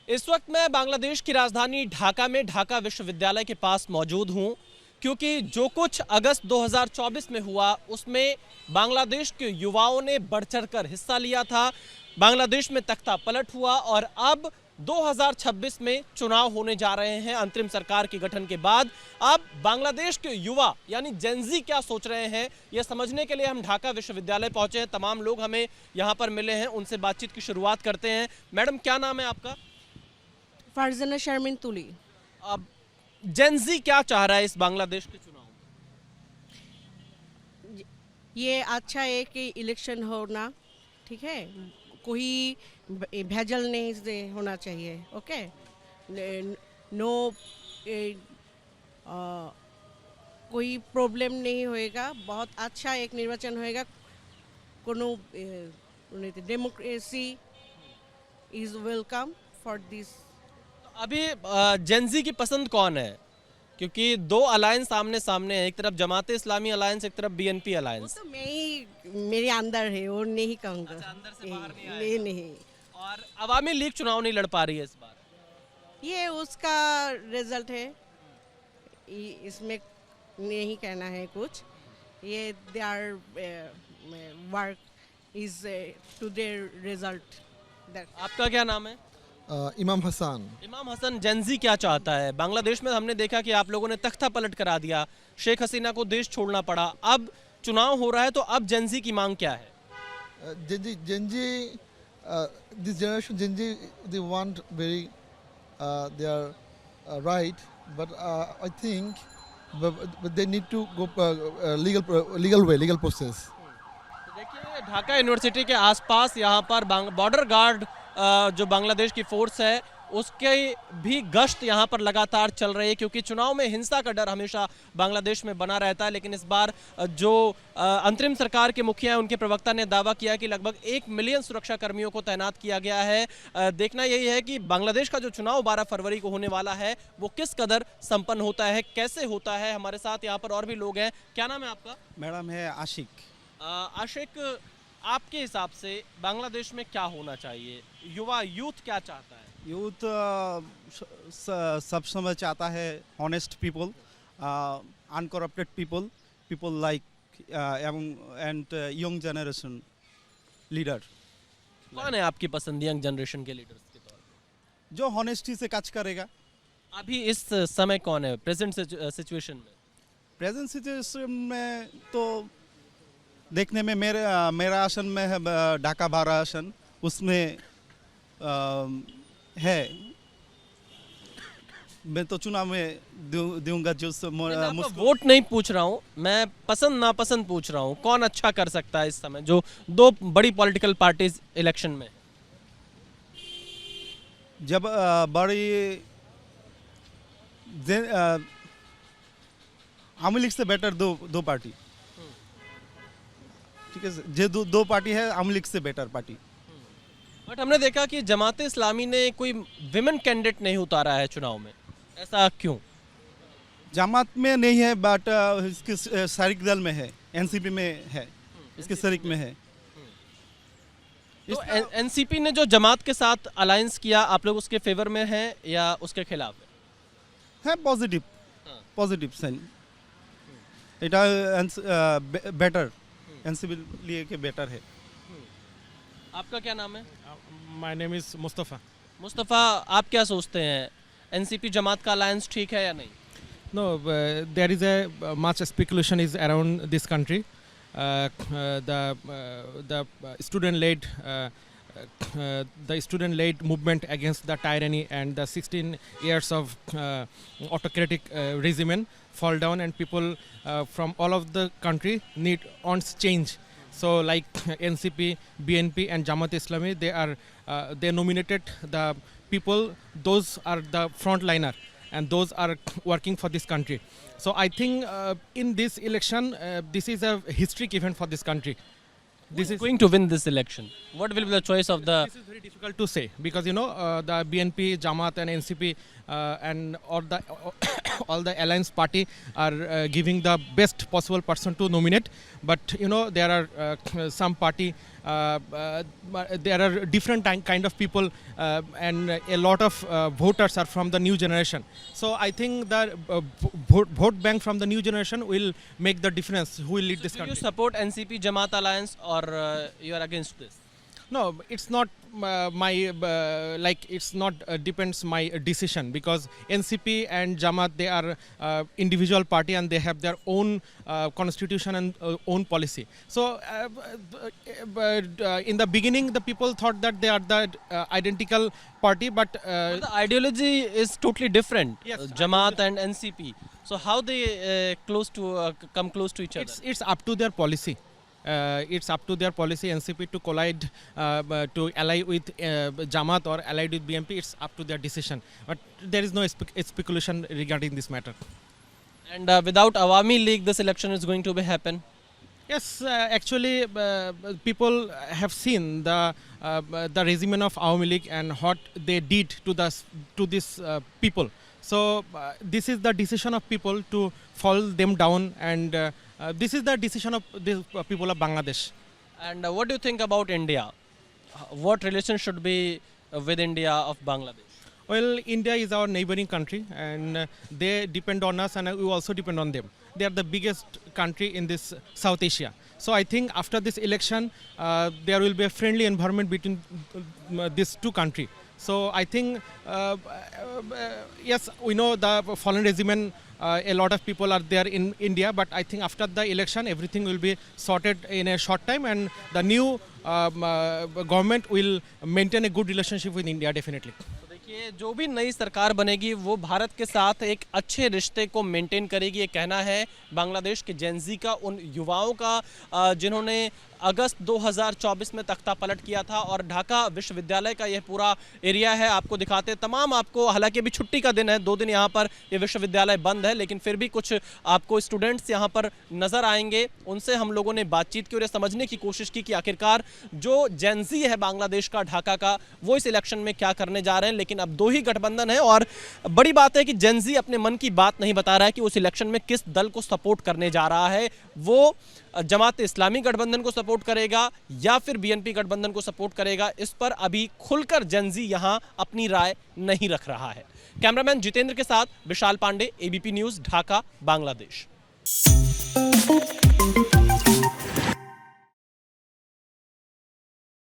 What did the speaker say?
इस वक्त मैं बांग्लादेश की राजधानी ढाका में ढाका विश्वविद्यालय के पास मौजूद हूं, क्योंकि जो कुछ अगस्त 2024 में हुआ उसमें बांग्लादेश के युवाओं ने बढ़ चढ़कर हिस्सा लिया था। बांग्लादेश में तख्ता पलट हुआ और अब 2026 में चुनाव होने जा रहे हैं अंतरिम सरकार के गठन के बाद। अब बांग्लादेश के युवा यानी जेनजी क्या सोच रहे हैं, यह समझने के लिए हम ढाका विश्वविद्यालय पहुंचे हैं। तमाम लोग हमें यहां पर मिले हैं, उनसे बातचीत की शुरुआत करते हैं। मैडम, क्या नाम है आपका? फरजाना शर्मिन तुली। अब जेनजी क्या चाह रहा है इस बांग्लादेश के चुनाव में? ये अच्छा है कि इलेक्शन होना, ठीक है, कोई भेजल नहीं से होना चाहिए। ओके, नो कोई प्रॉब्लम नहीं होएगा, बहुत अच्छा एक निर्वाचन होएगा। कोनो democracy is welcome for this. अभी जेनजी की पसंद कौन है? क्योंकि दो अलायंस आमने सामने है, एक तरफ जमाते इस्लामी अलायंस, एक तरफ बीएनपी अलायंस। तो मैं ही, मेरे अंदर है, और नहीं कहूँगा। अच्छा, अंदर से बाहर नहीं आएगा। नहीं नहीं, और अवामी लीग चुनाव नहीं लड़ पा रही है इस बार। ये उसका रिजल्ट है, इसमें नहीं कहना है कुछ। ये they are work is to their result. आपका क्या नाम है? इमाम हसन। इमाम हसन, जेनजी क्या चाहता है? बांग्लादेश में हमने देखा कि आप लोगों ने तख्ता पलट करा दिया, शेख हसीना को देश छोड़ना पड़ा, अब चुनाव हो रहा है, तो अब जेनजी की मांग क्या है? Genji, this generation Genji, they want very, they are right, but I think, but they need to go legal process. देखिए, ढाका यूनिवर्सिटी के आसपास यहाँ पर बॉर्डर गार्ड जो बांग्लादेश की फोर्स है उसके भी गश्त यहाँ पर लगातार चल रही है, क्योंकि चुनाव में हिंसा का डर हमेशा बांग्लादेश में बना रहता है। लेकिन इस बार जो अंतरिम सरकार के मुखिया हैं, उनके प्रवक्ता ने दावा किया कि लगभग 1 मिलियन सुरक्षा कर्मियों को तैनात किया गया है। देखना यही है कि बांग्लादेश का जो चुनाव 12 फरवरी को होने वाला है वो किस कदर संपन्न होता है, कैसे होता है। हमारे साथ यहाँ पर और भी लोग हैं। क्या नाम है आपका? मैडम है आशिक। आशिक, आपके हिसाब से बांग्लादेश में क्या होना चाहिए? यूथ क्या चाहता है? यूथ सब समय चाहता है honest people, uncorrupted people like and young generation leader. कौन है आपकी पसंद यंग जनरेशन के लीडर्स के तौर पे? जो हॉनेस्टी से काज करेगा। अभी इस समय कौन है प्रेजेंट सिचुएशन में? प्रेजेंट सिचुएशन में तो देखने में मेरा आसन में है ढाका 12 आसन, उसमें है। मैं तो चुनाव में दूंगा जो वोट नहीं पूछ रहा हूँ मैं, पसंद नापसंद पूछ रहा हूँ। कौन अच्छा कर सकता है इस समय जो दो बड़ी पॉलिटिकल पार्टीज इलेक्शन में? जब बड़ी आवामी लीग से बेटर दो पार्टी, ठीक है, जो दो पार्टी है आवामी लीग से बेटर पार्टी। बट हमने देखा कि जमाते इस्लामी ने कोई विमेन कैंडिडेट नहीं उतारा है चुनाव में, ऐसा क्यों? जमात में नहीं है, बट इसके शरीक दल में है, एनसीपी में है, इसके शरीक में है। तो एनसीपी ने जो जमात के साथ अलायंस किया, आप लोग उसके फेवर में हैं या उसके खिलाफ है? Positive sign. এটা बेटर, एनसीपी लिए के बेटर है। आपका क्या नाम है? My name is Mustafa. Mustafa, आप क्या सोचते हैं, एनसीपी जमात का अलायंस ठीक है या नहीं? No, there is a much speculation is around this country. The student-led movement against the tyranny and the 16 years of autocratic regime fall down, and people from all of the country wants change. So like NCP, BNP and Jamaat Islami, they nominated the people, those are the frontliner and those are working for this country. So I think in this election, this is a historic event for this country. This is going to win this election. What will be the choice of the? This is very difficult to say because the BNP, Jamaat and NCP and or the all the alliance party are giving the best possible person to nominate, but you know there are some party there are different kind of people and a lot of voters are from the new generation. So I think the vote bank from the new generation will make the difference who will lead this Do you country. support NCP Jamaat alliance or you are against this? No, it's not my like it's not depends my decision, because NCP and Jamaat, they are individual party and they have their own constitution and own policy. So in the beginning the people thought that they are the identical party, but But the ideology is totally different. Yes, Jamaat and NCP. So how they come close to each other? it's up to their policy. It's up to their policy, NCP, to collide, to ally with Jamaat or allied with BNP. It's up to their decision. But there is no speculation regarding this matter. And without Awami League, this election is going to be happen. Yes, actually, people have seen the regime of Awami League and what they did to these people. So this is the decision of people to fall them down, and this is the decision of the people of Bangladesh. And what do you think about India? What relation should be with India of Bangladesh? Well, India is our neighboring country, and they depend on us, and we also depend on them. They are the biggest country in this South Asia. So I think after this election, there will be a friendly environment between these two countries. So I think, yes, we know the fallen regime, a lot of people are there in India, but I think after the election, everything will be sorted in a short time, and the new government will maintain a good relationship with India, definitely. तो देखिए, जो भी नई सरकार बनेगी वो भारत के साथ एक अच्छे रिश्ते को मेंटेन करेगी, ये कहना है बांग्लादेश के जेनजी का, उन युवाओं का जिन्होंने अगस्त 2024 में तख्ता पलट किया था। और ढाका विश्वविद्यालय का यह पूरा एरिया है, आपको दिखाते तमाम, आपको हालांकि अभी छुट्टी का दिन है, 2 दिन यहाँ पर ये विश्वविद्यालय बंद है, लेकिन फिर भी कुछ आपको स्टूडेंट्स यहाँ पर नज़र आएंगे। उनसे हम लोगों ने बातचीत की और ये समझने की कोशिश की कि आखिरकार जो जेनजी है बांग्लादेश का, ढाका का, वो इस इलेक्शन में क्या करने जा रहे हैं। लेकिन अब 2 ही गठबंधन है और बड़ी बात है कि जेनजी अपने मन की बात नहीं बता रहा है कि उस इलेक्शन में किस दल को सपोर्ट करने जा रहा है। वो जमात इस्लामी गठबंधन को सपोर्ट करेगा या फिर बीएनपी गठबंधन को सपोर्ट करेगा, इस पर अभी खुलकर जेनजी यहां अपनी राय नहीं रख रहा है। कैमरामैन जितेंद्र के साथ विशाल पांडे, एबीपी न्यूज़, ढाका, बांग्लादेश।